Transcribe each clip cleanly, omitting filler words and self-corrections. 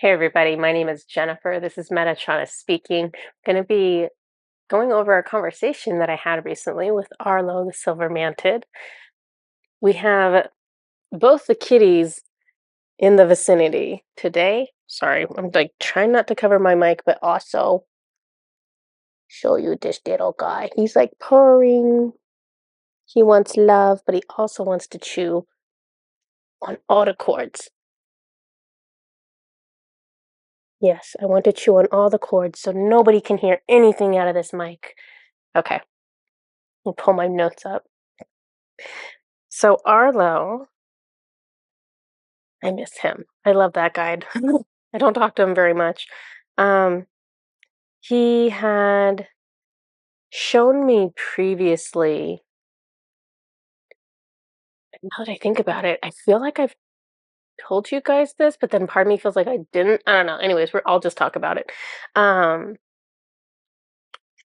Hey everybody, my name is Jennifer. This is Metatron speaking. I'm going to be going over a conversation that I had recently with Arlo, the silver mantid. We have both the kitties in the vicinity today. Sorry, I'm like trying not to cover my mic, but also show you this little guy. He's like purring. He wants love, but he also wants to chew on all the cords. Yes, I want to chew on all the cords so nobody can hear anything out of this mic. Okay. I'll pull my notes up. So Arlo, I miss him. I love that guy. I don't talk to him very much. Um, he had shown me previously, now that I think about it, I feel like I've told you guys this, but then part of me feels like I didn't. I don't know. Anyways, I'll just talk about it.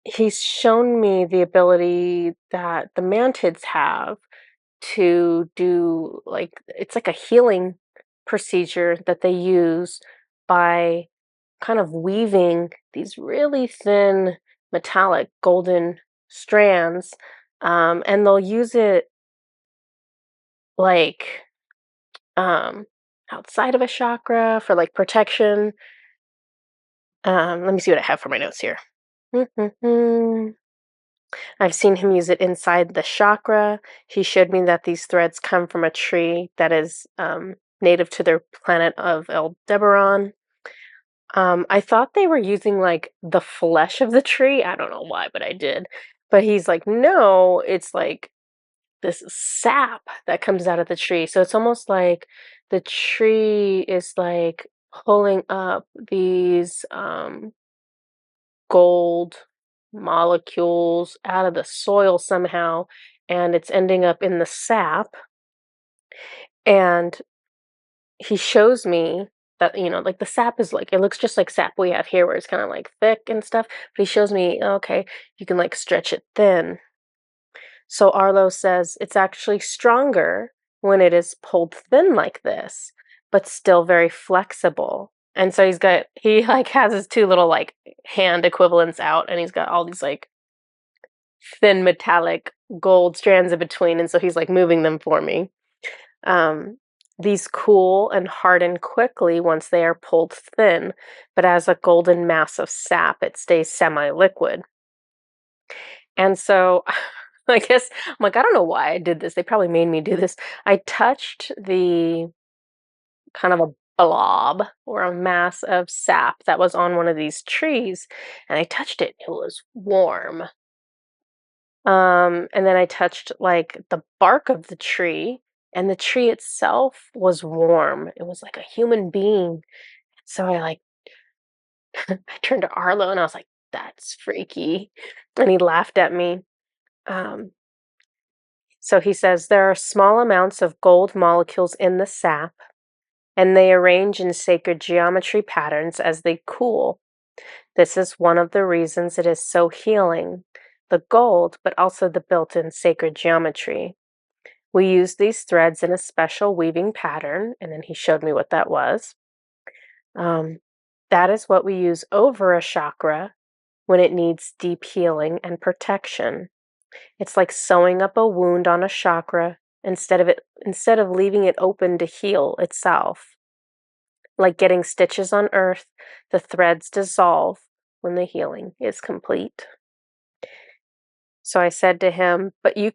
He's shown me the ability that the Mantids have to do, like, it's like a healing procedure that they use by kind of weaving these really thin metallic golden strands, and they'll use it like um, outside of a chakra for like protection. Let me see what I have for my notes here. I've seen him use it inside the chakra. He showed me that these threads come from a tree that is native to their planet of Aldebaran. I thought they were using like the flesh of the tree. I don't know why, but I did. But he's like, no, it's like this sap that comes out of the tree. So it's almost like the tree is like pulling up these gold molecules out of the soil somehow, and it's ending up in the sap. And he shows me that, like the sap is like, it looks just like sap we have here, where it's kind of like thick and stuff. But he shows me, okay, you can like stretch it thin. So Arlo says it's actually stronger when it is pulled thin like this, but still very flexible. And so he like has his two little like hand equivalents out, and he's got all these like thin metallic gold strands in between, and so he's like moving them for me. Um, these cool and harden quickly once they are pulled thin, but as a golden mass of sap, it stays semi-liquid. And so I guess I'm like, I don't know why I did this. They probably made me do this. I touched the kind of a blob or a mass of sap that was on one of these trees, and I touched it. It was warm. And then I touched like the bark of the tree, and the tree itself was warm. It was like a human being. So I like I turned to Arlo and I was like, "That's freaky," and he laughed at me. Um, so he says there are small amounts of gold molecules in the sap, and they arrange in sacred geometry patterns as they cool. This is one of the reasons it is so healing, the gold, but also the built-in sacred geometry. We use these threads in a special weaving pattern, and then he showed me what that was. That is what we use over a chakra when it needs deep healing and protection. It's like sewing up a wound on a chakra instead of leaving it open to heal itself. Like getting stitches on earth, the threads dissolve when the healing is complete. So I said to him, but you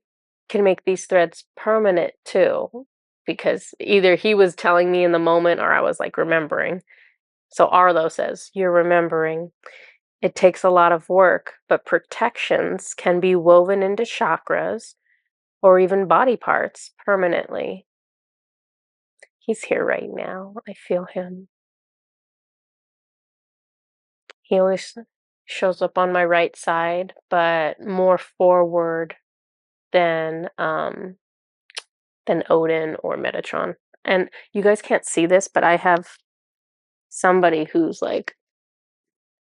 can make these threads permanent too, because either he was telling me in the moment or I was like remembering. So Arlo says, you're remembering. It takes a lot of work, but protections can be woven into chakras or even body parts permanently. He's here right now. I feel him. He always shows up on my right side, but more forward than Odin or Metatron. And you guys can't see this, but I have somebody who's like,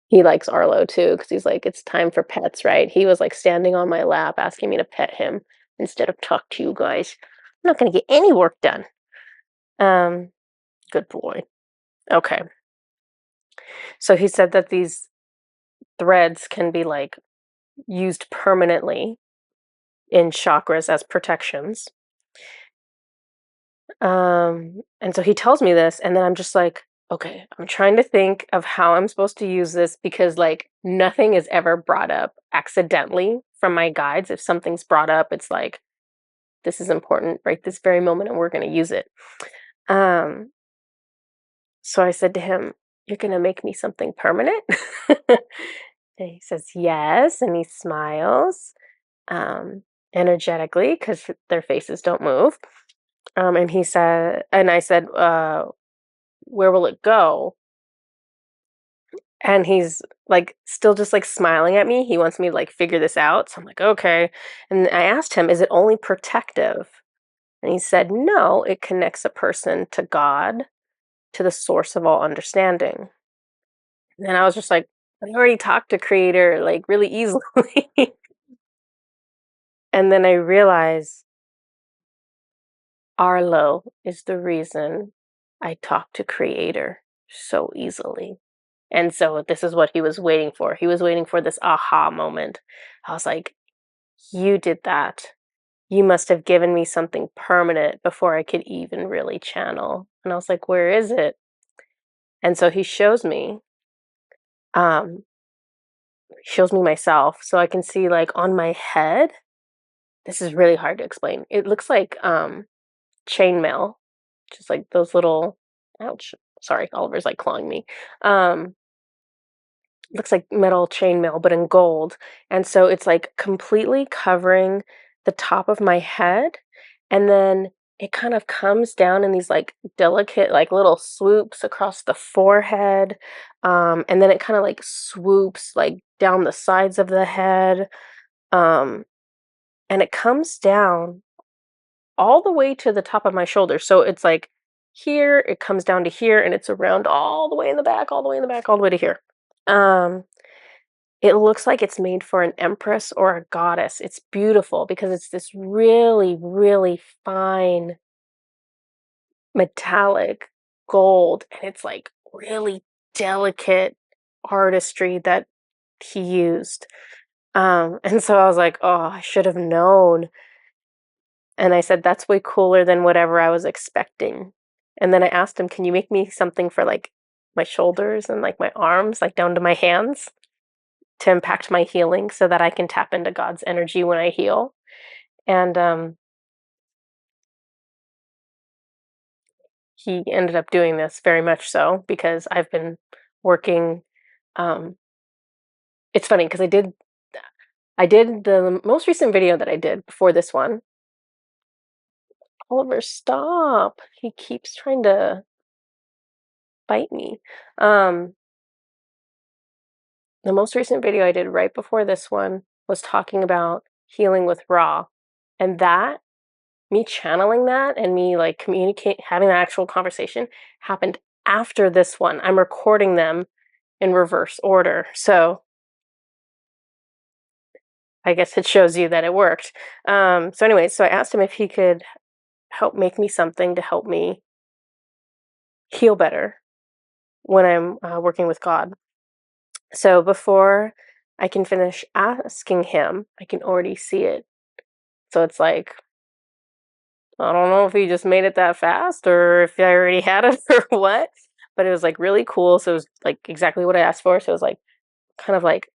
he likes Arlo too, because he's like, it's time for pets, right? He was like standing on my lap asking me to pet him instead of talk to you guys. I'm not going to get any work done. Good boy. Okay. So he said that these threads can be like used permanently in chakras as protections. And so he tells me this, and then I'm just like, okay, I'm trying to think of how I'm supposed to use this because like nothing is ever brought up accidentally from my guides. If something's brought up, it's like, this is important right this very moment, and we're going to use it. Um, so I said to him, "You're going to make me something permanent?" And he says, "Yes," and he smiles um, energetically because their faces don't move. And he said, and I said, where will it go? And he's like still just like smiling at me. He wants me to like figure this out. So I'm like, okay. And I asked him, is it only protective? And he said, no, it connects a person to God, to the source of all understanding. And I was just like, I already talked to Creator like really easily. And then I realized Arlo is the reason I talk to Creator so easily. And so this is what he was waiting for. He was waiting for this aha moment. I was like, you did that. You must have given me something permanent before I could even really channel. And I was like, where is it? And so he um, shows me myself. So I can see like on my head, this is really hard to explain. It looks like chainmail, just like those little, ouch, sorry, Oliver's like clawing me. Um, looks like metal chainmail, but in gold. And so it's like completely covering the top of my head. And then it kind of comes down in these like delicate, like little swoops across the forehead. And then it kind of like swoops like down the sides of the head. Um, and it comes down all the way to the top of my shoulder. So it's like here, it comes down to here, and it's around all the way in the back, all the way in the back, all the way to here. Um, it looks like it's made for an empress or a goddess. It's beautiful because it's this really, really fine metallic gold, and it's like really delicate artistry that he used. And so I was like, oh, I should have known. And I said, that's way cooler than whatever I was expecting. And then I asked him, can you make me something for like my shoulders and like my arms, like down to my hands, to impact my healing so that I can tap into God's energy when I heal? And he ended up doing this very much so because I've been working. Um, it's funny because I did the most recent video that I did before this one. Oliver, stop! He keeps trying to bite me. Um, the most recent video I did right before this one was talking about healing with Ra, and that me channeling that and me like communicate having an actual conversation happened after this one. I'm recording them in reverse order. So I guess it shows you that it worked. So anyway, so I asked him if he could help make me something to help me heal better when I'm working with God. So before I can finish asking him, I can already see it. So it's like, I don't know if he just made it that fast or if I already had it or what, but it was like really cool. So it was like exactly what I asked for. So it was like kind of like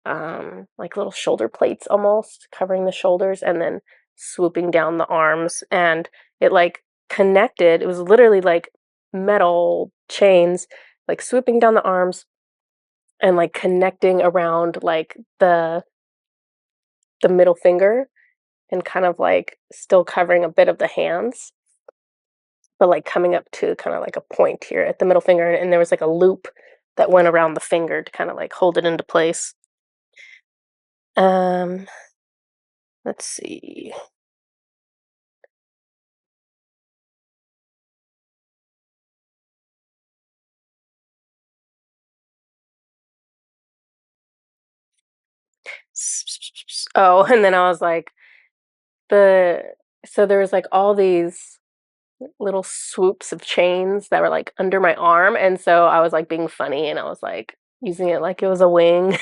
little shoulder plates almost covering the shoulders and then swooping down the arms, and it like connected. It was literally like metal chains like swooping down the arms and like connecting around like the middle finger and kind of like still covering a bit of the hands, but like coming up to kind of like a point here at the middle finger, and there was like a loop that went around the finger to kind of like hold it into place. Um, let's see. Oh, and then I was like, the so there was like all these little swoops of chains that were like under my arm, and so I was like being funny, and I was like, using it like it was a wing,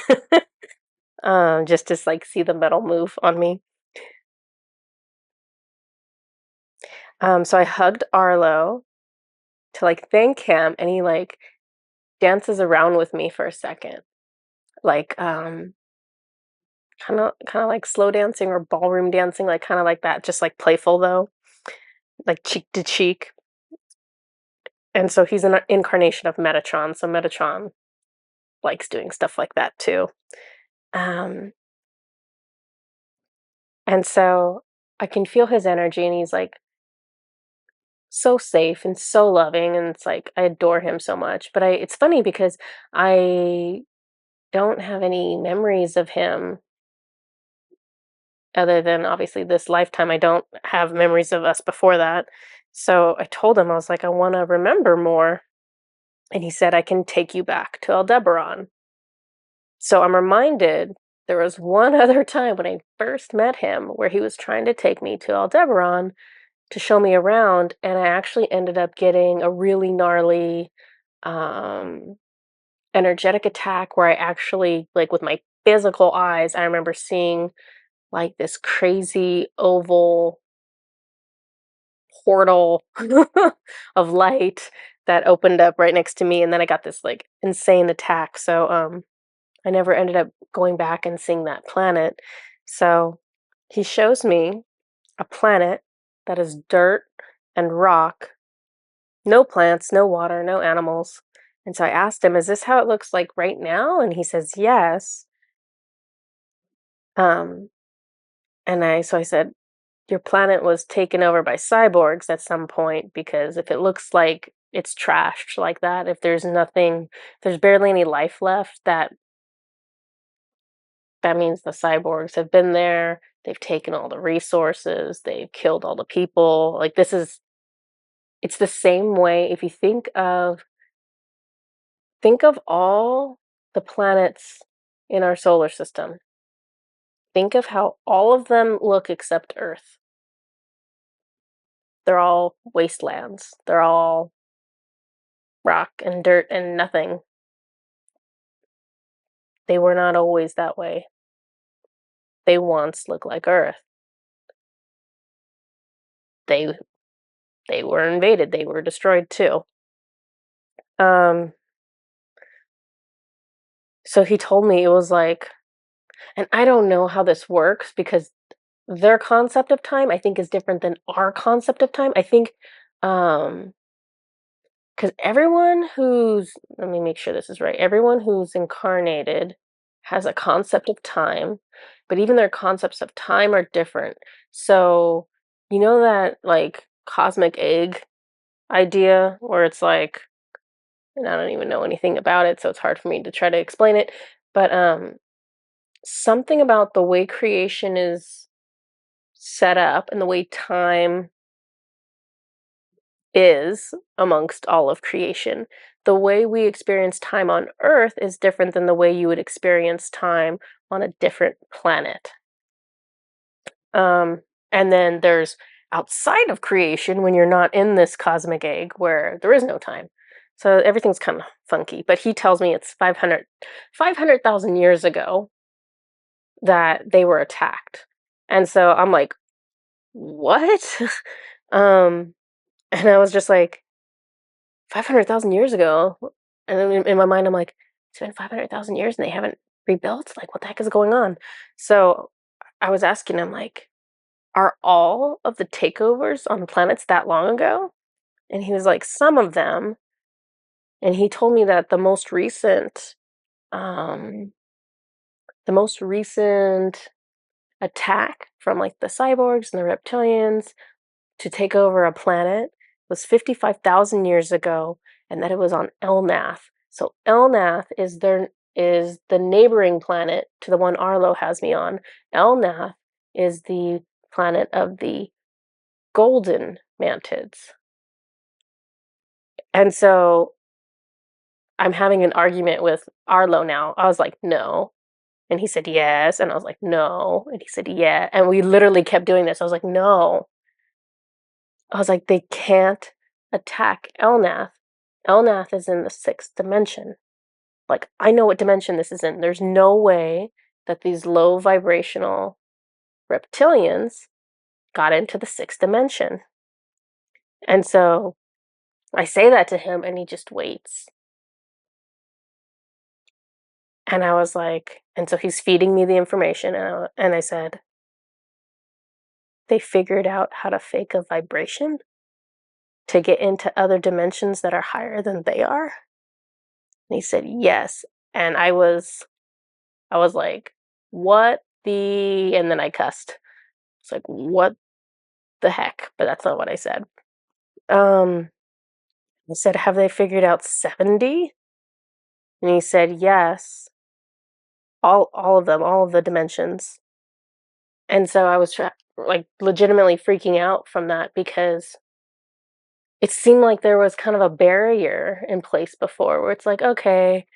just to like see the metal move on me. So I hugged Arlo to like thank him, and he like dances around with me for a second, like kind of like slow dancing or ballroom dancing, like kind of like that, just like playful though, like cheek to cheek. And so he's an incarnation of Metatron, so Metatron likes doing stuff like that too. Um, and so I can feel his energy, and he's like so safe and so loving, and it's like I adore him so much. But it's funny because I don't have any memories of him other than obviously this lifetime. I don't have memories of us before that. So I told him, I was like, I want to remember more. And he said, I can take you back to Aldebaran. So I'm reminded there was one other time when I first met him where he was trying to take me to Aldebaran to show me around, and I actually ended up getting a really gnarly um, energetic attack where I actually, like with my physical eyes, I remember seeing like this crazy oval portal of light that opened up right next to me, and then I got this like insane attack. So I never ended up going back and seeing that planet. So he shows me a planet that is dirt and rock, no plants, no water, no animals. And so I asked him, "Is this how it looks like right now?" And he says, "Yes." Um, and I said, "Your planet was taken over by cyborgs at some point, because if it looks like it's trashed like that, if there's nothing, if there's barely any life left, that means the cyborgs have been there. They've taken all the resources, they've killed all the people. Like it's the same way if you think of all the planets in our solar system. Think of how all of them look except Earth. They're all wastelands. They're all rock and dirt and nothing. They were not always that way. They once looked like Earth. They they were invaded. They were destroyed too. Um so he told me it was like, and I don't know how this works because their concept of time I think is different than our concept of time. I think um because everyone who's, let me make sure this is right. Everyone who's incarnated has a concept of time, but even their concepts of time are different. So, you know that like cosmic egg idea where it's like, and I don't even know anything about it, so it's hard for me to try to explain it, but something about the way creation is set up and the way time is amongst all of creation. The way we experience time on Earth is different than the way you would experience time on a different planet. Um, and then there's outside of creation when you're not in this cosmic egg where there is no time. So everything's kind of funky. But he tells me it's 500,000 years ago that they were attacked. And so I'm like, what? um, and I was just like, 500,000 years ago. And then in my mind, I'm like, it's been 500,000 years and they haven't rebuilt? Like, what the heck is going on? So I was asking him, like, are all of the takeovers on planets that long ago? And he was like, some of them. And he told me that um, the most recent attack from like the cyborgs and the reptilians to take over a planet was 55,000 years ago, and that it was on Elnath. So Elnath is the neighboring planet to the one Arlo has me on. Elnath is the planet of the golden Mantids. And so I'm having an argument with Arlo now. I was like, no. And he said, yes. And I was like, no. And he said, yeah. And we literally kept doing this. I was like, no. I was like, they can't attack Elnath. Elnath is in the sixth dimension. Like, I know what dimension this is in. There's no way that these low vibrational reptilians got into the sixth dimension. And so I say that to him, and he just waits. And I was like, and so he's feeding me the information, and I said, they figured out how to fake a vibration to get into other dimensions that are higher than they are? And he said, yes. And I was like, what the, and then I cussed. It's like, what the heck? But that's not what I said. I said, have they figured out 70? And he said, yes. All of them, all of the dimensions. And so I was like legitimately freaking out from that because it seemed like there was kind of a barrier in place before where it's like, okay,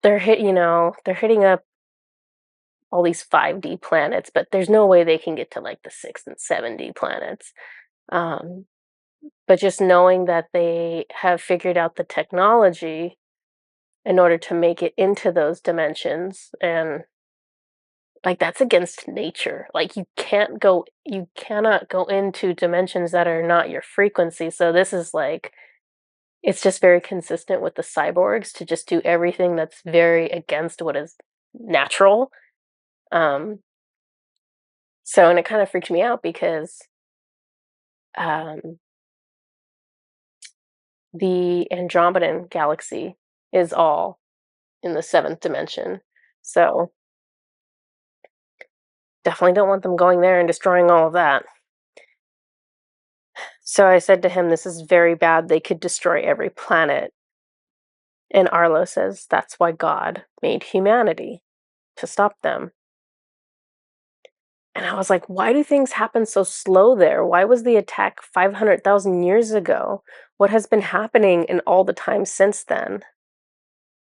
they're hitting up all these 5D planets, but there's no way they can get to like the 6 and 7D planets. Um, but just knowing that they have figured out the technology in order to make it into those dimensions, and like that's against nature. Like you cannot go into dimensions that are not your frequency. So this is like it's just very consistent with the cyborgs to just do everything that's very against what is natural. Um, so and it kind of freaked me out because um, the Andromedan galaxy is all in the seventh dimension. So definitely don't want them going there and destroying all of that. So I said to him, this is very bad. They could destroy every planet. And Arlo says that's why God made humanity, to stop them. And I was like, why do things happen so slow there? Why was the attack 500,000 years ago? What has been happening in all the time since then?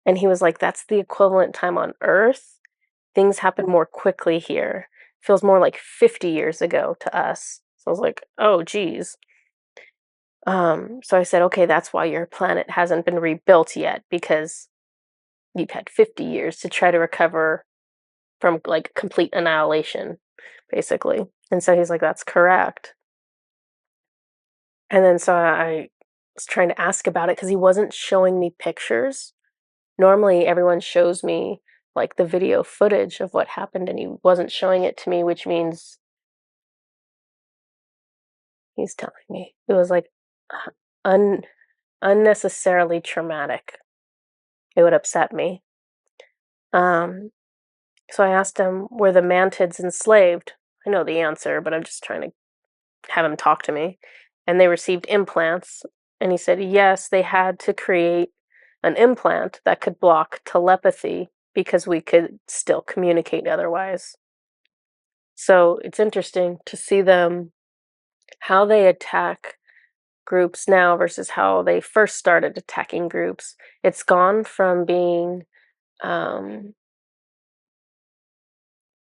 And he was like, that's the equivalent time on Earth. Things happen more quickly here. Feels more like 50 years ago to us. So I was like, oh, geez. So I said, okay, that's why your planet hasn't been rebuilt yet, because you've had 50 years to try to recover from like complete annihilation, basically. And so he's like, that's correct. And then so I was trying to ask about it because he wasn't showing me pictures. Normally, everyone shows me like the video footage of what happened, and he wasn't showing it to me, which means he's telling me it was like un- unnecessarily traumatic. It would upset me. Um, so I asked him, were the Mantids enslaved? I know the answer, but I'm just trying to have him talk to me. And they received implants. And he said, yes, they had to create an implant that could block telepathy because we could still communicate otherwise. So it's interesting to see them, how they attack groups now versus how they first started attacking groups. It's gone from being um,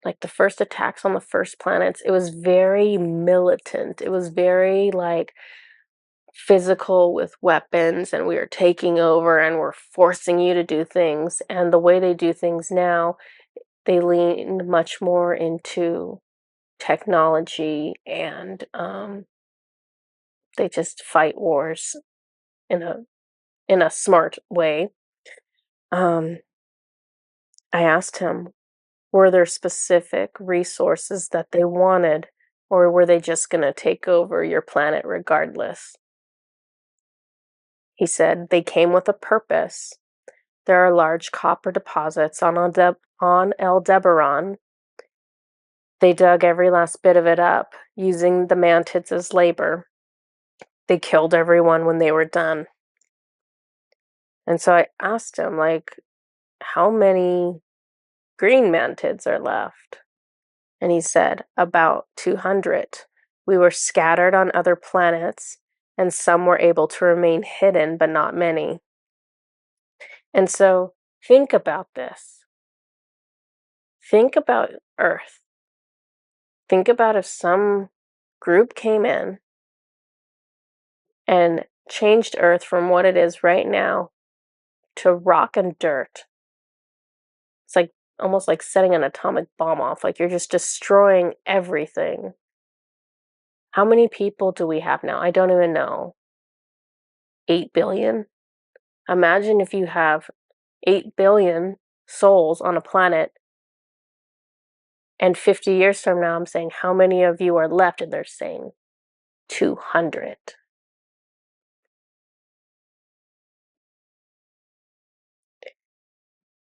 like the first attacks on the first planets, it was very militant. It was very like physical with weapons, and we are taking over and we're forcing you to do things. And the way they do things now, they lean much more into technology, and they just fight wars in a smart way. Um, I asked him, were there specific resources that they wanted, or were they just going to take over your planet regardless? He said they came with a purpose. There are large copper deposits on Aldebaran. They dug every last bit of it up, using the Mantids as labor. They killed everyone when they were done. And so I asked him, like, how many green Mantids are left? And he said, about 200. We were scattered on other planets, and some were able to remain hidden, but not many. And so think about this. Think about Earth. Think about if some group came in and changed Earth from what it is right now to rock and dirt. It's like almost like setting an atomic bomb off. Like you're just destroying everything. How many people do we have now? I don't even know. 8 billion? Imagine if you have 8 billion souls on a planet, and 50 years from now, I'm saying, how many of you are left? And they're saying 200.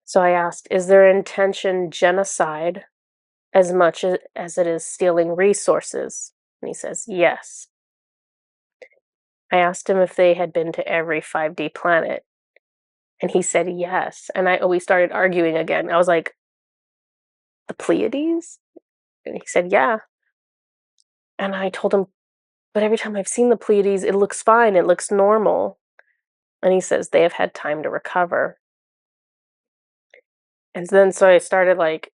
So I asked, is their intention genocide as much as it is stealing resources? And he says, yes. I asked him if they had been to every 5D planet, and he said yes. And we started arguing again. I was like, the Pleiades? And he said, yeah. And I told him, but every time I've seen the Pleiades, it looks fine. It looks normal. And he says they have had time to recover. And then so I started like,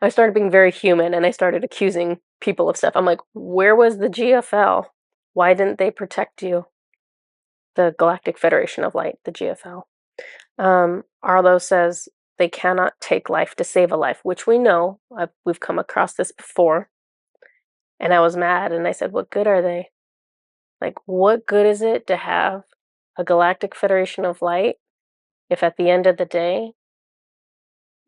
I started being very human and I started accusing people of stuff. I'm like, where was the GFL? Why didn't they protect you? The Galactic Federation of Light, the GFL. Arlo says they cannot take life to save a life, which we know. We've come across this before. And I was mad and I said, what good are they? Like, what good is it to have a Galactic Federation of Light if at the end of the day,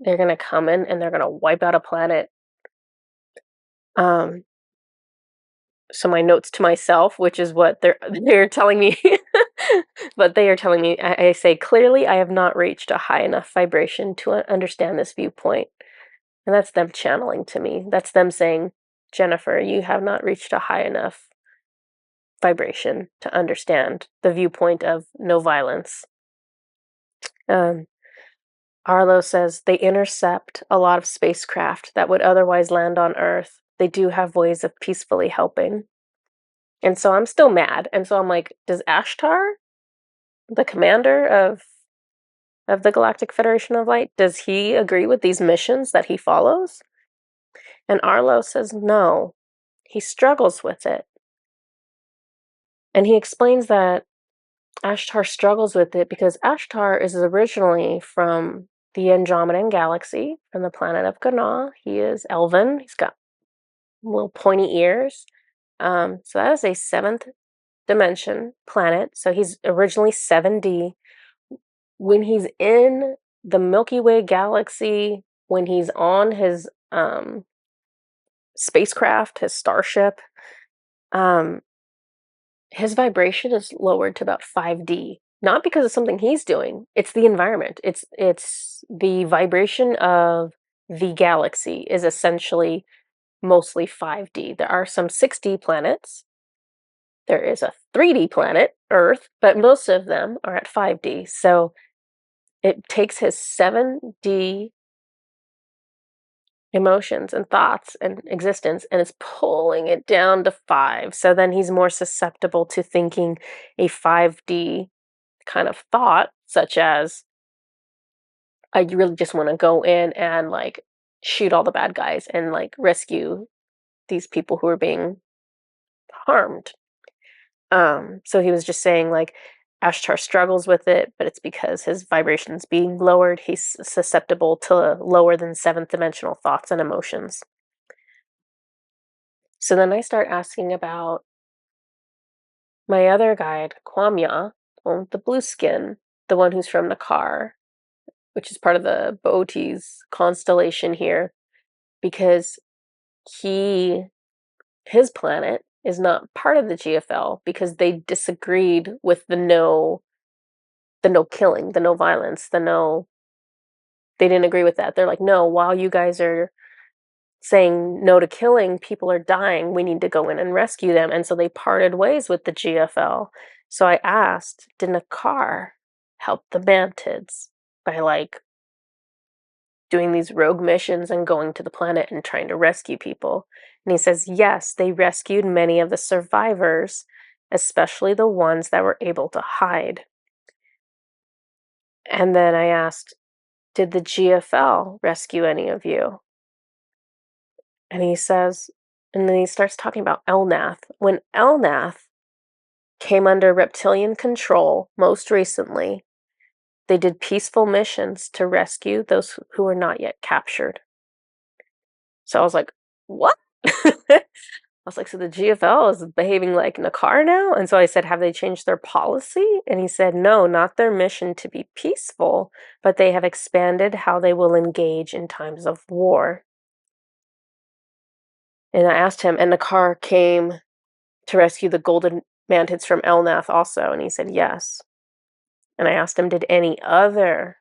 they're going to come in and they're going to wipe out a planet? So my notes to myself, which is what they're telling me, but they are telling me, I say, clearly I have not reached a high enough vibration to understand this viewpoint. And that's them channeling to me. That's them saying, Jennifer, you have not reached a high enough vibration to understand the viewpoint of no violence. Arlo says they intercept a lot of spacecraft that would otherwise land on Earth. They do have ways of peacefully helping. And so I'm still mad. And so I'm like, does Ashtar, the commander of the Galactic Federation of Light, does he agree with these missions that he follows? And Arlo says no. He struggles with it. And he explains that Ashtar struggles with it because Ashtar is originally from the Andromedan galaxy, from the planet of Gana. He is elven. He's got little pointy ears. So that is a 7th dimension planet. So he's originally 7D. When he's in the Milky Way galaxy, when he's on his spacecraft, his starship, his vibration is lowered to about 5D. Not because of something he's doing. It's the environment. It's the vibration of the galaxy is essentially mostly 5D. There are some 6D planets. There is a 3D planet, Earth, but most of them are at 5D. So it takes his 7D emotions and thoughts and existence and is pulling it down to 5. So then he's more susceptible to thinking a 5D kind of thought, such as, I really just want to go in and like shoot all the bad guys and like rescue these people who are being harmed. So he was just saying like Ashtar struggles with it, but it's because his vibration's being lowered. He's susceptible to lower than 7th dimensional thoughts and emotions. So then I start asking about my other guide, Kwamya, the blue skin, the one who's from Nakar, which is part of the Bootes constellation here, because his planet is not part of the GFL because they disagreed with the no killing, the no violence, they didn't agree with that. They're like, no, while you guys are saying no to killing, people are dying, we need to go in and rescue them. And so they parted ways with the GFL. So I asked, did Nakar help the Mantids by like doing these rogue missions and going to the planet and trying to rescue people? And he says, yes, they rescued many of the survivors, especially the ones that were able to hide. And then I asked, did the GFL rescue any of you? And he says, and then he starts talking about Elnath. When Elnath came under reptilian control most recently, They did peaceful missions to rescue those who were not yet captured. So I was like, what? I was like, so the GFL is behaving like Nakar now? And so I said, have they changed their policy? And he said, no, not their mission to be peaceful, but they have expanded how they will engage in times of war. And I asked him, and Nakar came to rescue the golden mantids from Elnath also, and he said yes. And I asked him, did any other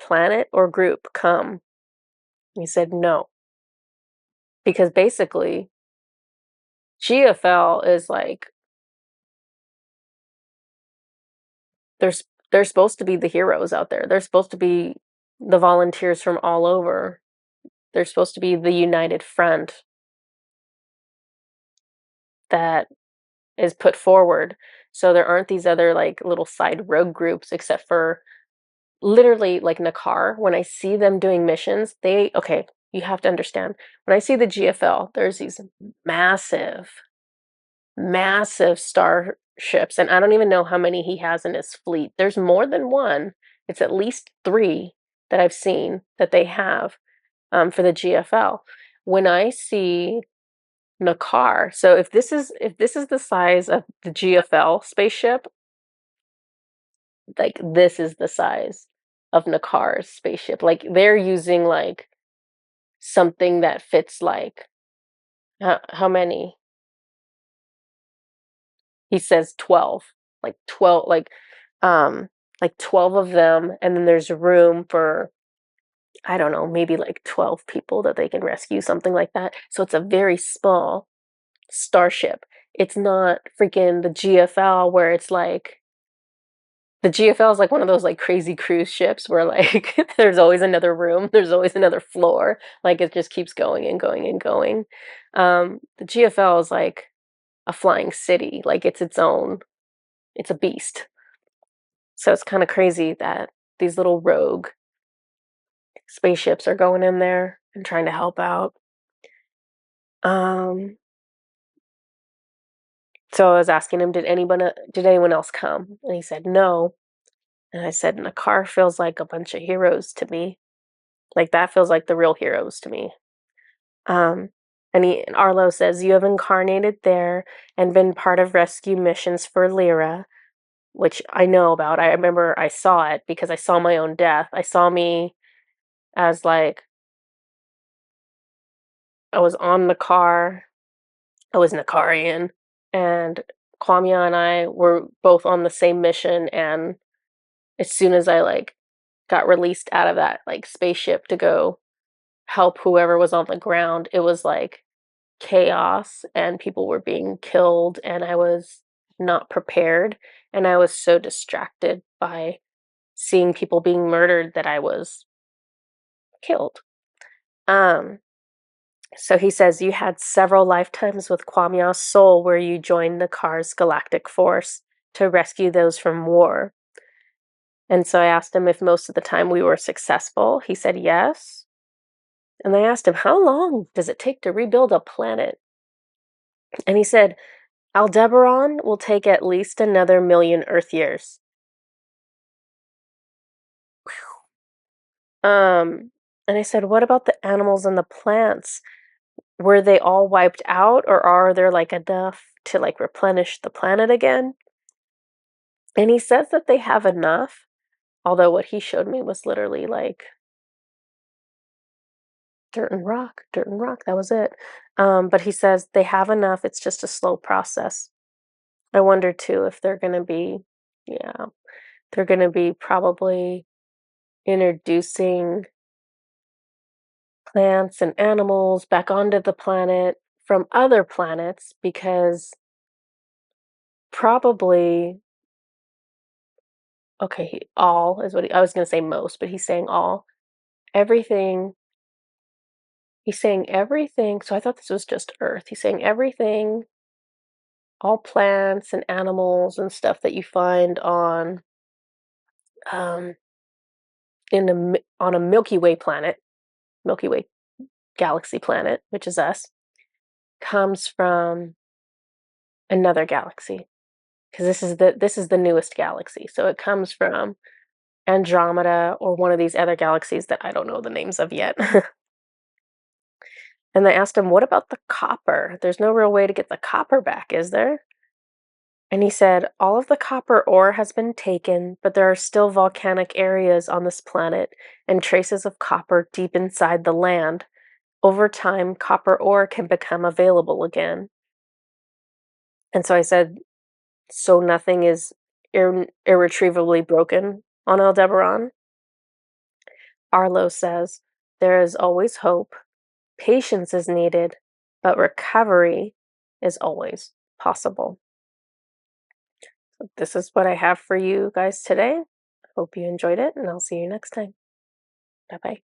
planet or group come? He said no. Because basically, GFL is like, they're supposed to be the heroes out there. They're supposed to be the volunteers from all over. They're supposed to be the united front that is put forward. So there aren't these other like little side rogue groups, except for literally like Nakar. When I see them doing missions, okay, you have to understand. When I see the GFL, there's these massive, massive starships, and I don't even know how many he has in his fleet. There's more than one. It's at least three that I've seen that they have for the GFL. When I see Nakar, so if this is the size of the GFL spaceship, like this is the size of Nakar's spaceship. Like they're using like something that fits like how many? He says 12. Like 12 like 12 of them, and then there's room for, I don't know, maybe like 12 people that they can rescue, something like that. So it's a very small starship. It's not freaking the GFL where it's like the GFL is like one of those like crazy cruise ships where like there's always another room, there's always another floor, like it just keeps going and going and going. The GFL is like a flying city, like it's own, it's a beast. So it's kind of crazy that these little rogue spaceships are going in there and trying to help out. Um, so I was asking him, did anyone else come? And he said no. And I said, and the car feels like a bunch of heroes to me. Like that feels like the real heroes to me. Um, and Arlo says, you have incarnated there and been part of rescue missions for Lyra, which I know about. I remember I saw it because I saw my own death. I saw me as like, I was on the car. I was Nakarian, and Kwamia and I were both on the same mission. And as soon as I like got released out of that like spaceship to go help whoever was on the ground, it was like chaos and people were being killed, and I was not prepared, and I was so distracted by seeing people being murdered that I was killed. Um So he says you had several lifetimes with Kwamya's soul where you joined Nakar's galactic force to rescue those from war. And so I asked him if most of the time we were successful. He said yes. And I asked him, how long does it take to rebuild a planet? And he said, Aldebaran will take at least another million Earth years. And I said, what about the animals and the plants? Were they all wiped out, or are there like enough to like replenish the planet again? And he says that they have enough, although what he showed me was literally like dirt and rock, that was it. But he says they have enough, it's just a slow process. I wonder too if they're going to be, yeah, they're going to be probably introducing plants and animals back onto the planet from other planets, because probably, okay, all is what I was going to say most, but he's saying all. Everything, he's saying everything. So I thought this was just Earth. He's saying everything, all plants and animals and stuff that you find um, on a Milky Way planet, Milky Way galaxy planet, which is us, comes from another galaxy, because this is the newest galaxy. So it comes from Andromeda or one of these other galaxies that I don't know the names of yet. And they asked him, "What about the copper? There's no real way to get the copper back, is there?" And he said, "All of the copper ore has been taken, but there are still volcanic areas on this planet and traces of copper deep inside the land. Over time, copper ore can become available again." And so I said, "So nothing is irretrievably broken on Aldebaran?" Arlo says, "There is always hope. Patience is needed, but recovery is always possible." So this is what I have for you guys today. Hope you enjoyed it, and I'll see you next time. Bye bye.